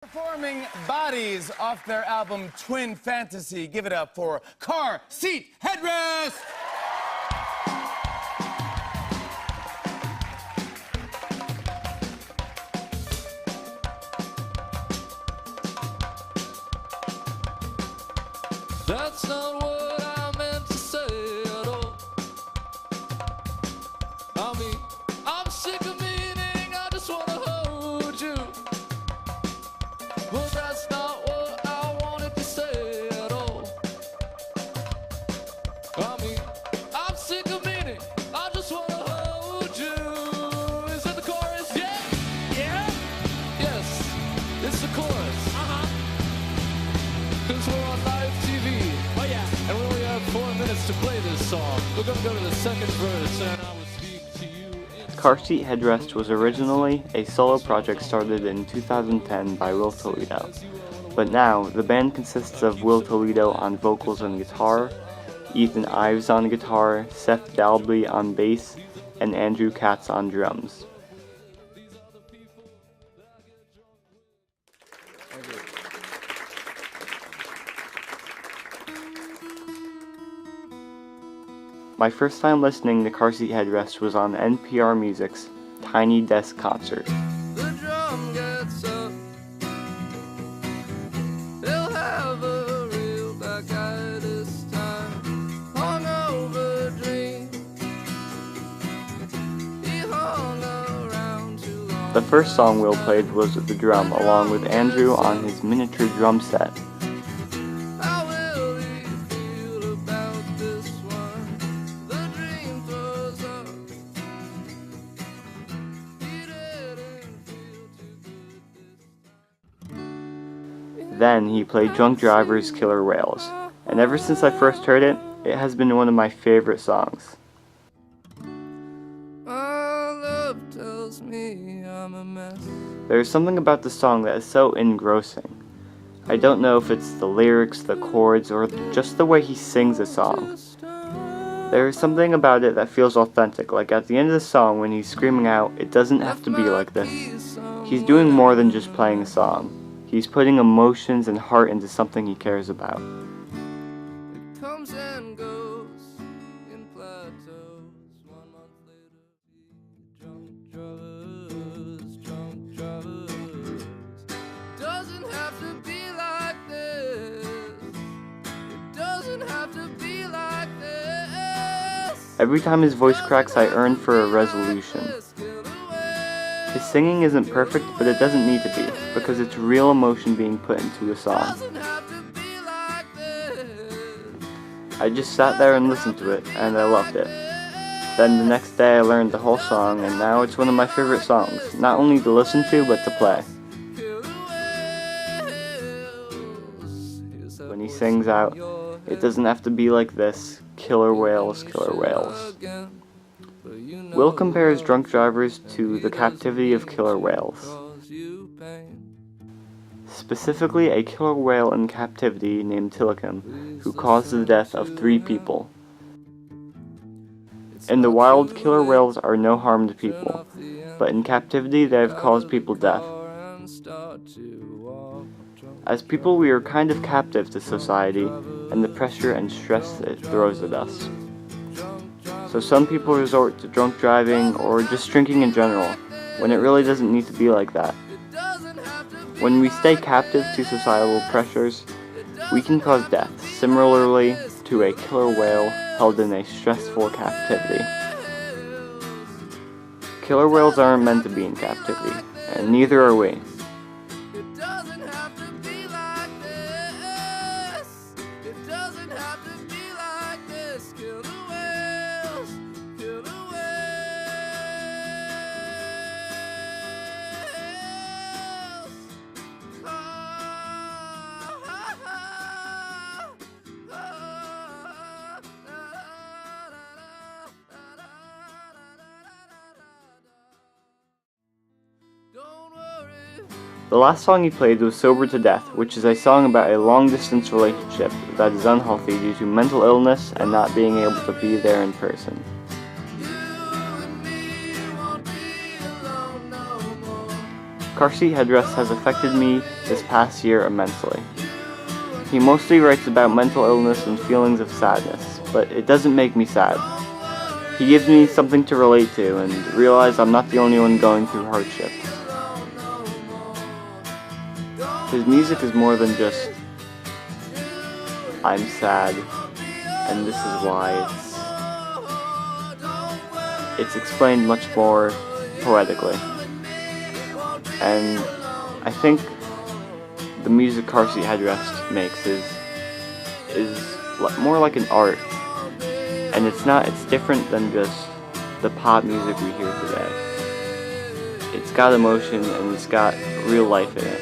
Performing Bodies off their album Twin Fantasy. Give it up for Car Seat Headrest! That's not what I meant to say at all. I mean, I'm sick of meaning, I just wanna hold you. But that's not what I wanted to say at all. I mean, I'm sick of meaning, I just wanna hold you. Is it the chorus? Yeah? Yeah? Yes, it's the chorus. Because we're on live TV. Oh yeah. And we only have 4 minutes to play this song. We're gonna go to the second verse, and I will speak to you in... Car Seat Headrest was originally a solo project started in 2010 by Will Toledo, but now the band consists of Will Toledo on vocals and guitar, Ethan Ives on guitar, Seth Dalby on bass, and Andrew Katz on drums. My first time listening to Car Seat Headrest was on NPR Music's Tiny Desk Concert. The drum gets up. They'll have a real black eye this time. Hungover dream. He hung around too long. The first song Will played was the drum, along with Andrew on his miniature drum set. How will he feel about this one? The dream throws up. He didn't feel too good this time. Then he played Drunk Driver's Killer Whales, and ever since I first heard it, it has been one of my favorite songs. My love tells me I'm a mess. There is something about the song that is so engrossing. I don't know if it's the lyrics, the chords, or just the way he sings the song. There is something about it that feels authentic, like at the end of the song when he's screaming out, "It doesn't have to be like this." He's doing more than just playing a song. He's putting emotions and heart into something he cares about. It comes and goes in plateaus. 1 month later, drunk drivers. Doesn't have to be like this. It doesn't have to be like this. Every time his voice cracks, I yearn for a resolution. His singing isn't perfect, but it doesn't need to be, because it's real emotion being put into the song. Doesn't have to be like this. I just sat there and listened to it, and I loved it. Then the next day I learned the whole song, and now it's one of my favorite songs, not only to listen to, but to play. When he sings out, "It doesn't have to be like this, killer whales, killer whales." Will compares Drunk Drivers to the captivity of killer whales. Specifically, a killer whale in captivity named Tilikum, who caused the death of 3 people. In the wild, killer whales are no harm to people, but in captivity they have caused people death. As people, we are kind of captive to society and the pressure and stress it throws at us. So some people resort to drunk driving or just drinking in general, when it really doesn't need to be like that. When we stay captive to societal pressures, we can cause death, similarly to a killer whale held in a stressful captivity. Killer whales aren't meant to be in captivity, and neither are we. It doesn't have to be like this. It doesn't have to be like this. Kill the whales. Kill the whales. Don't worry. The last song he played was Sober to Death, which is a song about a long-distance relationship that is unhealthy due to mental illness and not being able to be there in person. Car Seat Headrest has affected me this past year immensely. He mostly writes about mental illness and feelings of sadness, but it doesn't make me sad. He gives me something to relate to and realize I'm not the only one going through hardships. His music is more than just, I'm sad, and this is why. It's explained much more poetically. And I think the music Car Seat Headrest makes is more like an art. And it's different than just the pop music we hear today. It's got emotion and it's got real life in it.